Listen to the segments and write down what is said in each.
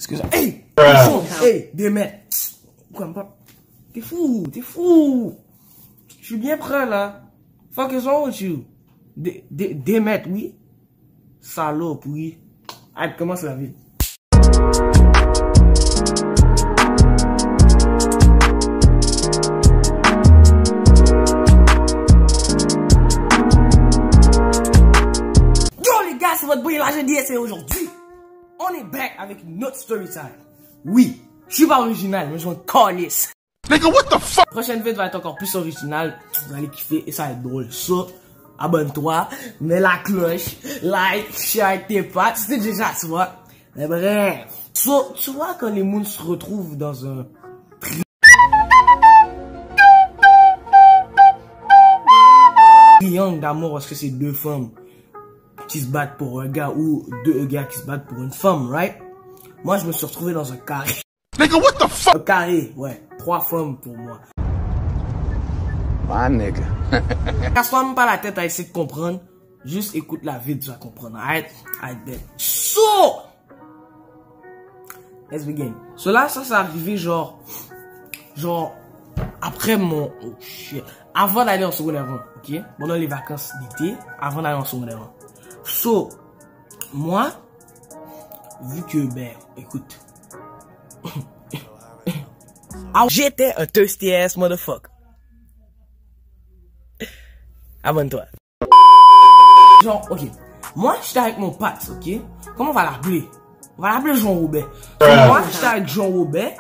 Excuse-moi. Hey! T'es fou! Hey! Démet! Quoi, pas? T'es fou! T'es fou! Je suis bien prêt, là. Fuck is wrong with you? Démet, oui? Salope, oui. Allez, commence la vie. Yo les gars, c'est votre boy là, je dis et aujourd'hui, on est back avec une autre story time. Oui, je suis pas original, mais je vais calice. Nigga, what the fuck? Prochaine vidéo va être encore plus originale. Vous allez kiffer et ça va être drôle. So, abonne-toi, mets la cloche, like, share tes potes, c'était déjà toi. Mais bref. So, tu vois quand les moons se retrouvent dans un triangle d'amour parce que c'est deux femmes qui se battent pour un gars ou deux gars qui se battent pour une femme, right? Moi, je me suis retrouvé dans un carré. Nigga, what the fuck? Un carré, ouais. 3 femmes pour moi. My nigga. Casse-toi même pas la tête à essayer de comprendre. Juste écoute la vidéo, tu vas comprendre. Arrête, bet. So! Let's begin. So là, ça s'est arrivé genre, après mon, oh shit. Avant d'aller en secondaire 1, ok? Pendant les vacances d'été, avant d'aller en secondaire 1. So, moi, vu que, ben, écoute. J'étais un thirsty ass motherfucker. Abonne-toi. Genre, ok. Moi, j'étais avec mon pote, ok? Comment on va l'appeler? On va l'appeler Jean Robert. Moi, j'étais avec Jean Robert.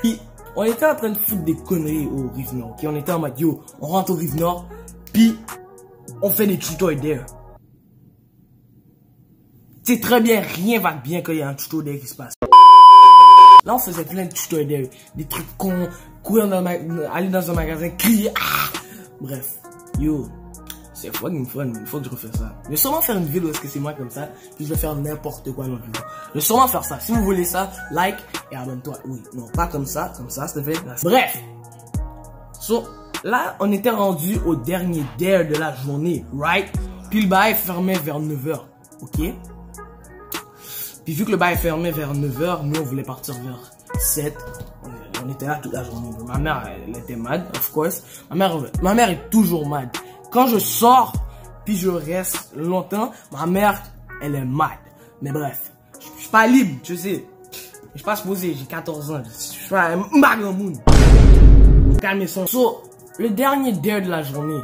Puis, on était en train de foutre des conneries au Rive Nord, ok? On était en mode, yo, on rentre au Rive Nord. Puis, on fait des tutos d'air. C'est très bien, rien va bien quand il y a un tuto d'air qui se passe. Là, on faisait plein de tutos d'air. Des trucs cons, courir aller dans un magasin, crier, ah! Bref, yo. C'est fucking fun, il faut que je refais ça. Je vais sûrement faire une vidéo parce que c'est moi comme ça, puis je vais faire n'importe quoi dans la vidéo. Je vais sûrement faire ça. Si vous voulez ça, like et abonne-toi. Oui, non, pas comme ça, s'il te plaît. Bref. So, là, on était rendu au dernier dare de la journée, right? Puis le bail fermait vers 9h, ok? Puis vu que le bail fermait vers 9h, nous on voulait partir vers 7. On était là toute la journée. Ma mère, elle était mad, of course. Ma mère est toujours mad. Quand je sors, puis je reste longtemps, ma mère, elle est mad. Mais bref, je suis pas libre, tu sais. Je suis pas supposé, j'ai 14 ans. Je suis pas un magamoun. Calmez son. So, le dernier dare de la journée.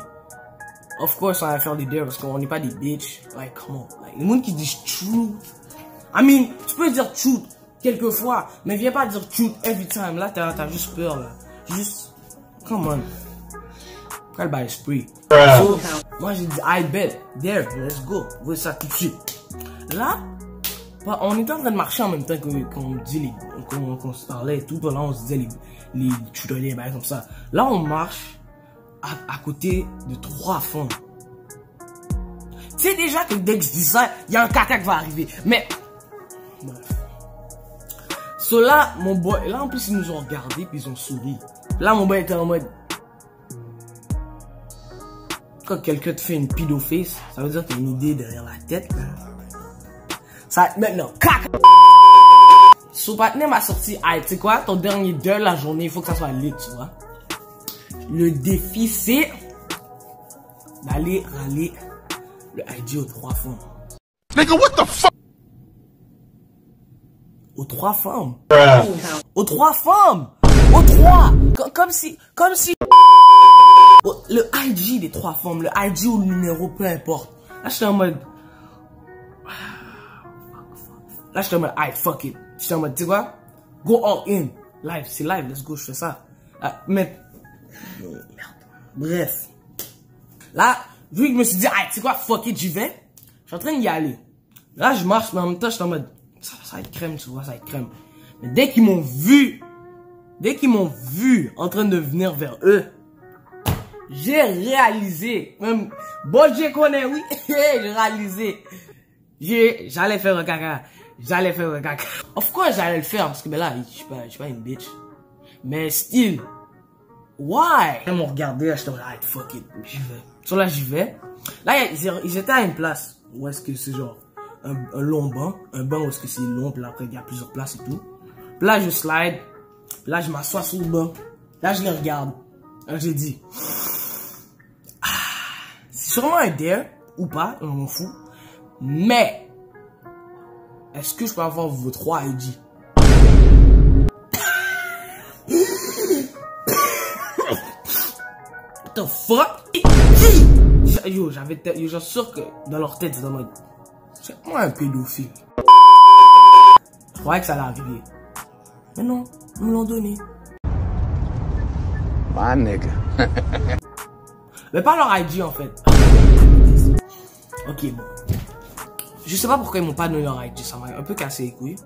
Of course, on va faire des dares parce qu'on n'est pas des bitches. Like, come on. Like, les gens qui disent truth. I mean, tu peux dire truth quelquefois, mais viens pas dire truth every time. Là, t'as juste peur, là. Juste, come on. Quel by esprit. So, moi j'ai dit, I bet, there, let's go. Voyez ça tout de suite. Là, on était en train de marcher en même temps qu'on dit qu'on se parlait et tout. Là, on se disait les tutoriels, comme ça. Là, on marche à côté de 3 femmes. Tu sais déjà que dès que je dis ça, il y a un caca qui va arriver. Mais, bref. So là, mon boy, là en plus ils nous ont regardé puis ils ont souri. Là, mon boy était en mode. Quand quelqu'un te fait une pedoface, ça veut dire qu'il y a une idée derrière la tête. Ça, maintenant, caca! So, Patnais m'a sorti, tu sais quoi, ton dernier dare de la journée, il faut que ça soit lit, tu vois. Le défi, c'est d'aller râler le ID aux 3 femmes. Nigga, what the fuck? Aux 3 femmes. Aux 3 femmes! Aux 3! Comme si... Le IG des 3 femmes, le IG ou le numéro, peu importe. Là, j'étais en mode... Là, j'étais en mode, alright, fuck it. J'étais en mode, tu sais quoi? Go all in. Live, c'est live, let's go, je fais ça. Mais... Merde. Bref. Là, vu que je me suis dit, alright, tu sais quoi? Fuck it, j'y vais. Je suis en train d'y aller. Là, je marche, mais en même temps, j'étais en mode... Ça va être crème, tu vois, ça va être crème. Mais dès qu'ils m'ont vu en train de venir vers eux, j'ai réalisé, même, bon, je connais, oui, j'ai réalisé, j'allais faire un caca, Of course, j'allais le faire, parce que, ben là, je suis pas une bitch. Mais, still, why? Ils m'ont regardé, là, j'étais en mode, fuck it, j'y vais. So là, j'y vais. Là, ils étaient à une place, où est-ce que c'est genre, un long banc, où est-ce que c'est long, puis là, après, il y a plusieurs places et tout. Puis là, je slide. Puis là, je m'assois sur le banc. Là, je les regarde. Là, j'ai dit, c'est sûrement un dare ou pas, on m'en fout. Mais, est-ce que je peux avoir vos 3 ID? What the fuck? Yo, j'en suis sûr que dans leur tête, c'est en mode, c'est moi un pédophile. Je croyais que ça allait arriver. Mais non, ils me l'ont donné. My nigga. Mais pas leur IG en fait. Ok, bon. Je sais pas pourquoi ils m'ont pas donné leur IG, ça m'a un peu cassé les couilles.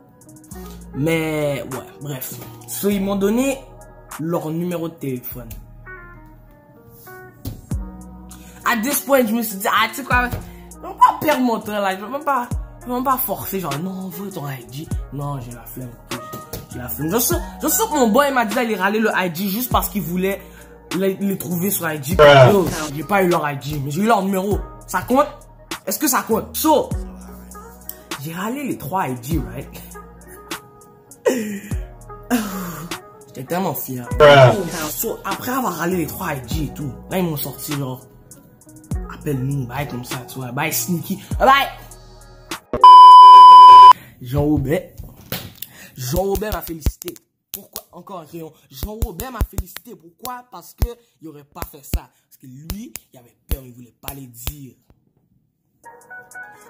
Mais ouais, bref. So, ils m'ont donné leur numéro de téléphone. À this point, je me suis dit, ah, tu sais quoi, je vais pas perdre mon temps là, je vais même pas forcer, genre, non, veux ton IG. Non, j'ai la flemme. J'ai la flemme. Je sais que mon boy m'a dit d'aller râler le IG juste parce qu'il voulait les trouver sur IG. Yo, j'ai pas eu leur IG, mais j'ai eu leur numéro. Ça compte? Est-ce que ça compte? So, j'ai râlé les 3 IG, right? J'étais tellement fier. So, après avoir râlé les 3 IG et tout, là, ils m'ont sorti, genre, appelle-nous, bye, comme ça, tu vois, bye, sneaky, bye! Jean-Robert m'a félicité. Pourquoi? Encore un crayon. Jean-Robert m'a félicité. Pourquoi? Parce que il aurait pas fait ça. Parce que lui, il avait peur, il voulait pas les dire.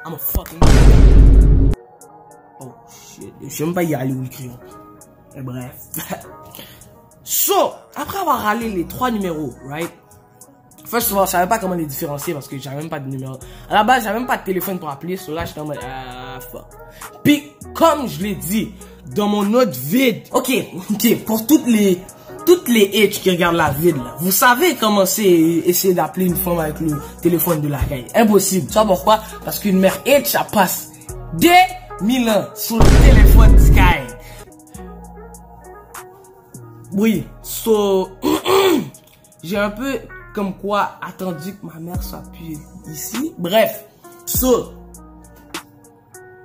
I'm a fucking... Oh shit. Je sais même pas y aller où le crayon. Et bref. So, après avoir râlé les 3 numéros, right? First of all, je savais pas comment les différencier parce que j'avais même pas de numéro. À la base, j'avais même pas de téléphone pour appeler. So là, j'étais en mode, fuck. Puis, comme je l'ai dit, dans mon autre vide. Ok, pour toutes les H qui regardent la vide, là. Vous savez comment c'est essayer d'appeler une femme avec le téléphone de la caille. Impossible. Tu sais pourquoi? Parce qu'une mère H, ça passe des 1000 ans sur le téléphone de Sky. Oui, so, j'ai un peu comme quoi attendu que ma mère soit plus ici. Bref, so,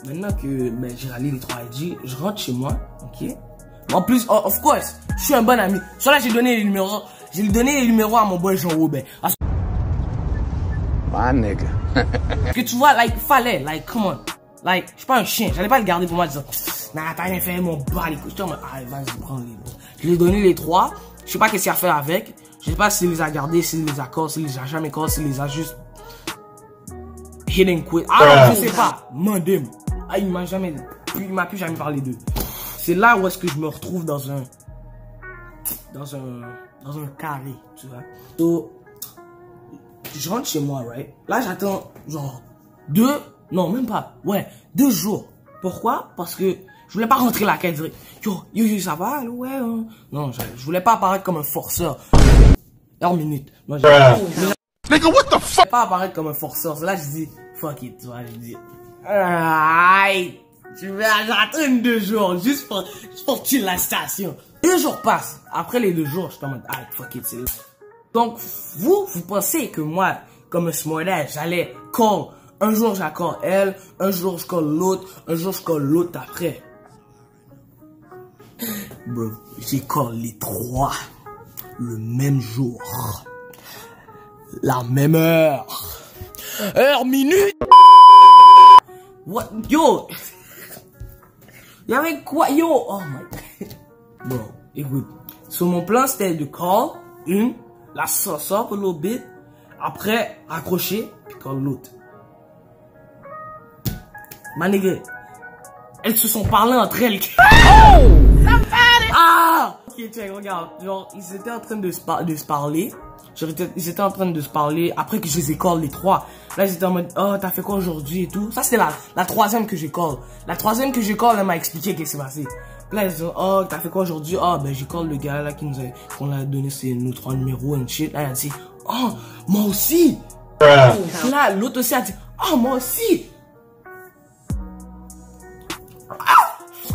maintenant que j'ai râlé les 3 IG, je rentre chez moi, ok? En plus, of course, je suis un bon ami. Soit là, j'ai donné les numéros à mon boy Jean-Robert. My nigga. Que tu vois, like, fallait, like, come on. Like, je suis pas un chien, j'allais pas le garder pour moi disant, nah, t'as rien fait, mon bas les couilles. Je suis en mode, ah, vas-y, prends-les. Je lui ai donné les 3, je sais pas qu'est-ce qu'il a fait avec. Je sais pas s'il les a gardés, s'il les a call, s'il les a jamais call, s'il les a juste hit and quit. Ah non, je sais pas. Mandem. Ah, il m'a plus jamais parlé d'eux. C'est là où est-ce que je me retrouve dans un carré, tu vois. So, je rentre chez moi, right? Là, j'attends, genre, 2 jours. Pourquoi? Parce que je voulais pas rentrer la caisse direct. Yo, ça va? Ouais, hein? Non, je voulais pas apparaître comme un forceur. Heure minute. Non, Nigga, what the je fuck? voulais pas apparaître comme un forceur. Là, je dis, fuck it, tu vois, je dis, aïe, je vais attendre 2 jours, juste pour chill la station. 2 jours passent. Après les 2 jours, je suis en mode, aïe, fuck it, c'est là. Donc, vous pensez que moi, comme un smartass, j'allais call. Un jour, j'accorde elle, un jour, je call l'autre, un jour, je call l'autre après. Bro, j'ai call les 3 le même jour. La même heure. Heure, minute. What? Yo. Y'avait quoi? Yo. Oh my god. Bon, écoute. Sur mon plan, c'était de call une, la sort pour l'autre bit, après, raccrocher, puis call l'autre. Ma nigga, elles se sont parlé entre elles. Oh! Ah! Ok, check, regarde. Genre, ils étaient en train de se parler. Ils étaient en train de se parler après que je les ai call les 3. Là, ils étaient en mode, oh, t'as fait quoi aujourd'hui et tout. Ça, c'est la 3e que j'ai call. La 3e que j'ai call, elle m'a expliqué qu'est-ce qui s'est passé. Là, ils disent, oh, t'as fait quoi aujourd'hui? Oh, ben, j'ai call le gars là qu'on a donné nos 3 numéros and shit. Là, elle a dit, oh, moi aussi. Là, l'autre aussi a dit, oh, moi aussi.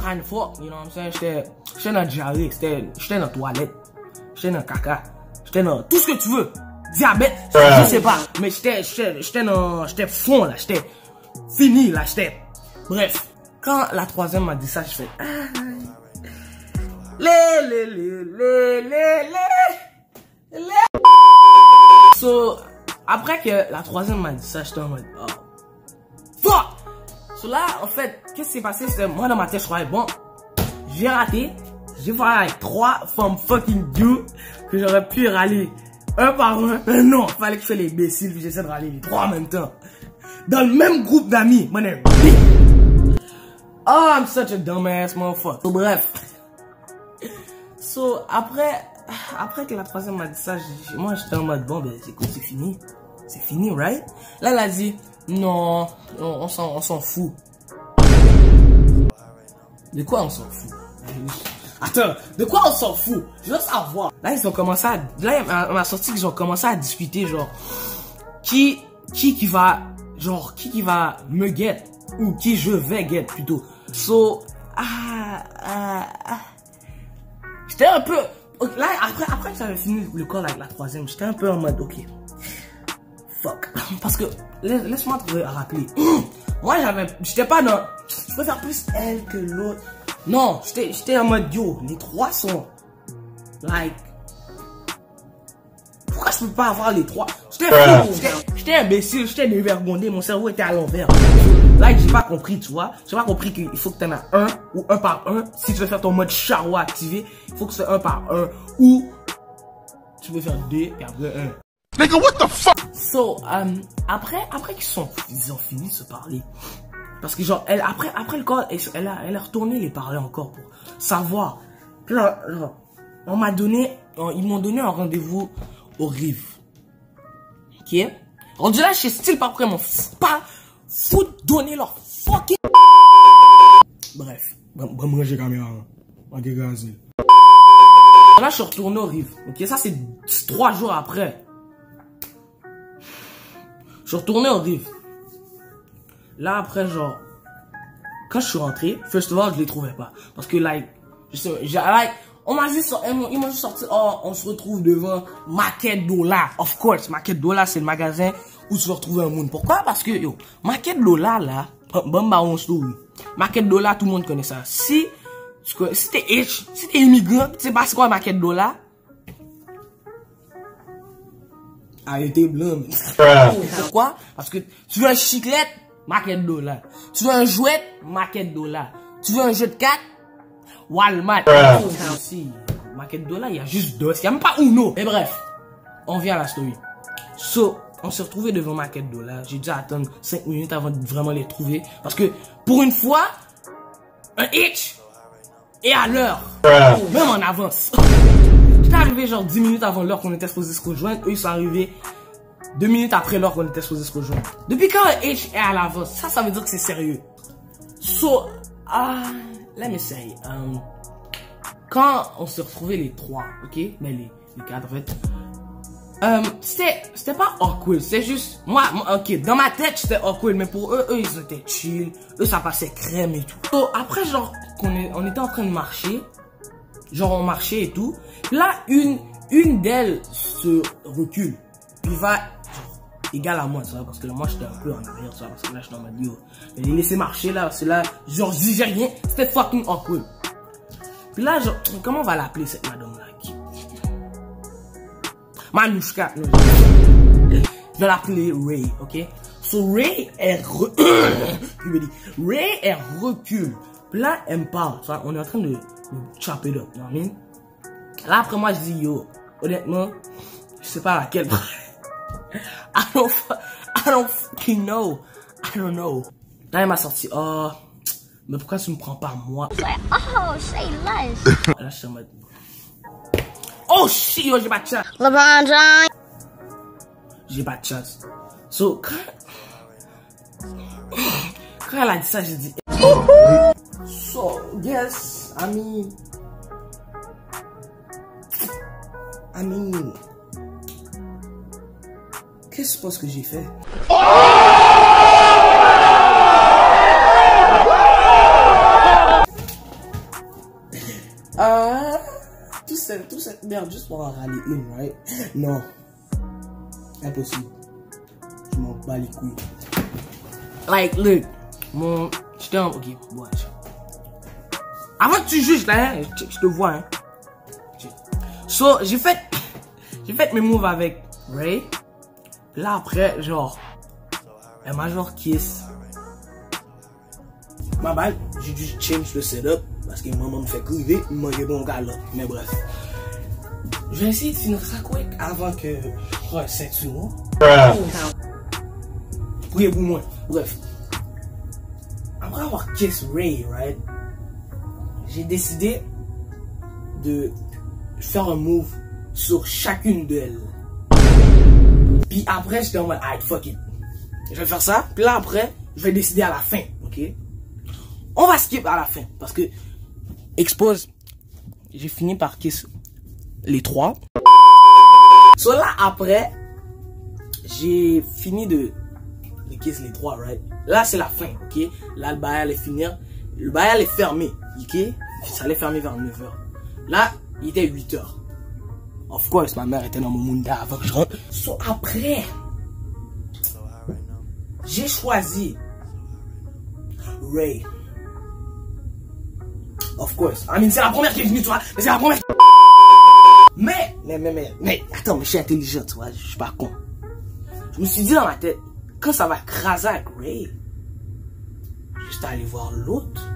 Kind of fuck, you know what I'm saying? J'étais dans le diarrhée, j'étais dans la toilette, j'étais dans le caca, j'étais dans tout ce que tu veux. Diabète, je sais pas, mais j'étais fond là, j'étais fini là, Bref, quand la 3e m'a dit ça, je fais, So, après que la troisième m'a dit ça, j'étais en mode, oh, fuck! So là, en fait, qu'est-ce qui s'est passé? C'est moi dans ma tête, je croyais, bon, j'ai raté. J'ai parlé avec 3 femmes fucking due que j'aurais pu râler un par un. Mais non, fallait que je fasse l'imbécile puis j'essaie de râler les 3 en même temps. Dans le même groupe d'amis. Oh, I'm such a dumbass motherfucker. So, bref. So, après que la troisième m'a dit ça, moi j'étais en mode, bon, ben c'est cool, c'est fini. C'est fini, right? Là, elle a dit, non, on s'en fout. De quoi on s'en fout? Attends, de quoi on s'en fout? Je veux savoir. Là, ils ont commencé à... Là, on a sorti qu'ils ont commencé à discuter, genre... Qui va... Genre, qui va me get? Ou qui je vais get, plutôt. So... J'étais un peu... Là, après que j'avais fini le call avec la troisième, j'étais un peu en mode, ok... Fuck. Parce que... Laisse-moi te rappeler. Moi, j'étais pas dans... Je préfère plus elle que l'autre. Non, j'étais en mode yo, les 3 sont like. Pourquoi je peux pas avoir les 3? J'étais imbécile, j'étais dévergondé, mon cerveau était à l'envers. Like, j'ai pas compris, tu vois. J'ai pas compris qu'il faut que t'en aies un ou un par un. Si tu veux faire ton mode charwa activé, il faut que c'est un par un. Ou tu veux faire 2 et après 1. Nigga, what the fuck? So, après qu'ils ont fini de se parler. Parce que genre, après le call, elle est retournée les parler encore pour savoir. Puis là, genre, ils m'ont donné un rendez-vous au Rive. Ok? Rendu là, je sais style pas pourquoi ils m'ont pas foutu donner leur fucking... Bref. Moi, j'ai caméra. On dégage. Là, je suis retourné au Rive. Ok? Ça, c'est 3 jours après. Je suis retourné au Rive. Là, après, genre, quand je suis rentré, first of all, je les trouvais pas. Parce que, like, on m'a juste, ils m'ont juste sorti, oh, on se retrouve devant Market Dollar. Of course, Market Dollar, c'est le magasin où tu vas retrouver un monde. Pourquoi? Parce que, yo, Market Dollar, là, Market Dollar, tout le monde connaît ça. Si t'es H, si t'es immigrant, tu sais pas c'est quoi Market Dollar? Arrêtez blanc. Pourquoi? Parce que tu veux un chiclette, Market Dollar. Tu veux un jouet, Market Dollar. Tu veux un jeu de cartes, Walmart. Aussi, Market Dollar, il y a juste 2. Il n'y a même pas Uno. Mais bref, on vient à la story. So, on s'est retrouvé devant Market Dollar. J'ai dû attendre 5 minutes avant de vraiment les trouver. Parce que, pour une fois, un hitch est à l'heure. Même en avance. J'étais arrivé genre 10 minutes avant l'heure qu'on était supposé se rejoindre. Eux, ils sont arrivés 2 minutes après l'heure qu'on était supposé se rejoindre. Depuis quand un H est à l'avance, ça veut dire que c'est sérieux. So, let me say, quand on s'est retrouvés les 3, ok? Mais les 4 en fait. C'était pas awkward, c'est juste, moi, ok, dans ma tête c'était awkward, mais pour eux, ils étaient chill. Eux, ça passait crème et tout. So, après, genre, on était en train de marcher. Genre, on marchait et tout. Là, une d'elles se recule. Puis va, genre, égal à moi, ça, parce que là, moi, j'étais un peu en arrière, ça, parce que là, j'étais en mode, yo, je l'ai laissé marcher, là, parce que là, genre, je disais rien, c'était fucking awkward. Puis là, genre, comment on va l'appeler, cette madame-là? Manouchka. Je vais l'appeler Ray, ok? So, Ray, elle recule. Puis là, elle me parle, ça, on est en train de chop it up, you know what I mean? Là, après, moi, je dis, yo, honnêtement, je sais pas laquelle. I don't fucking know. I don't know. Là, elle m'a sorti, oh, mais pourquoi tu me prends pas moi? Oh, say less. Là, je suis en mode, oh shit, yo, j'ai pas de chance. LeBron James. J'ai pas de chance. So, quand elle a dit ça, j'ai dit, so, yes, I mean, qu'est-ce que tu penses que j'ai fait? Tout cette merde juste pour en râler une, right? Non. Impossible. Je m'en bats les couilles. Like, look. J'étais en... Ok, watch. Avant que tu juges, là, hein, je te vois, hein. So, j'ai fait mes moves avec Ray. Là, après, genre, elle m'a genre kiss. Ma balle, j'ai dû change le setup parce que maman me fait crier, il mangeait bon gars là. Mais bref. Je vais essayer de finir ça quick avant que je prenne ceinture. Priez pour moi. Bref. Après avoir kiss Ray, right? J'ai décidé de faire un move sur chacune d'elles. Puis après, j'étais en mode, alright, fuck it. Je vais faire ça. Puis là, après, je vais décider à la fin, ok? On va skip à la fin. Parce que, expose, j'ai fini par kiss les 3. So là, après, j'ai fini de kiss les 3, right? Là, c'est la fin, ok? Là, le bail allait finir. Le bail allait fermer, ok? Ça allait fermer vers 9h. Là, il était 8h. Of course, ma mère était dans mon monde avant que je rentre. So, après, j'ai choisi Ray. Of course. I mean, c'est la première qui est venue, tu vois. Mais c'est la première. Mais, attends, mais je suis intelligent, tu vois. Je suis pas con. Je me suis dit dans ma tête, quand ça va craser avec Ray, juste aller voir l'autre.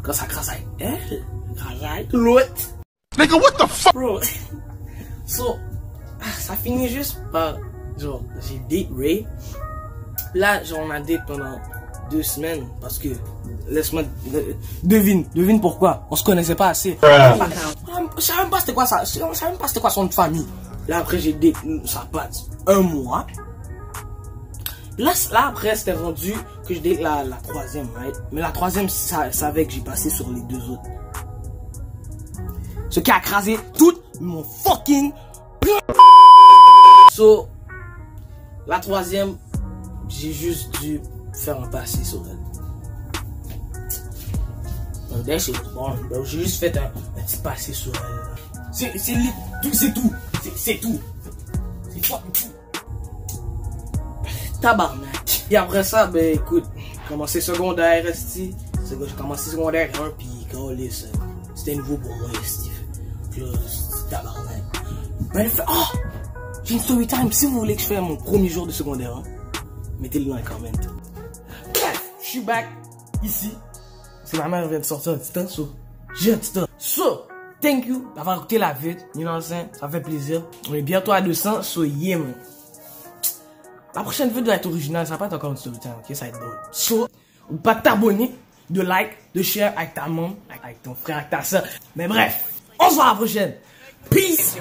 Quand ça crase avec elle, craser avec l'autre. Nigga, what the fuck? Bro. So, ça finit juste par, genre, j'ai date Ray. Là, genre, on a date pendant 2 semaines. Parce que, laisse-moi, devine pourquoi. On se connaissait pas assez. Je savais même pas c'était quoi ça. Je savais même pas c'était quoi son nom de famille. Là, après, j'ai date sa patte 1 mois. Là après, c'était rendu que je date la 3e, right? Mais la 3e savait que j'ai passé sur les 2 autres. Ce qui a écrasé tout mon fucking plan. So, la 3e, j'ai juste dû faire un passé sur elle. Donc, j'ai juste fait un petit passé sur elle. C'est tout. C'est tout. C'est fucking tout. Tabarnak. Et après ça, ben écoute, j'ai commencé secondaire, esti. J'ai commencé secondaire 1, puis quand c'était nouveau pour moi, esti. Puis là, c'était tabarnak. Ben elle fait, oh, j'ai une story time. Si vous voulez que je fasse mon premier jour de secondaire 1, mettez-le dans les commentaires. Bref, je suis back ici. C'est ma mère vient de sortir un petit temps, so j'ai un petit temps. So, thank you d'avoir écouté la vidéo. You know what I'm saying? Ça fait plaisir. On est bientôt à 200, so yeah, man. La prochaine vidéo doit être originale, ça va pas être encore une story time, ok? Ça va être drôle. So, ou pas t'abonner, de like, de share avec ta maman, avec ton frère, avec ta soeur. Mais bref, on se voit à la prochaine. Peace!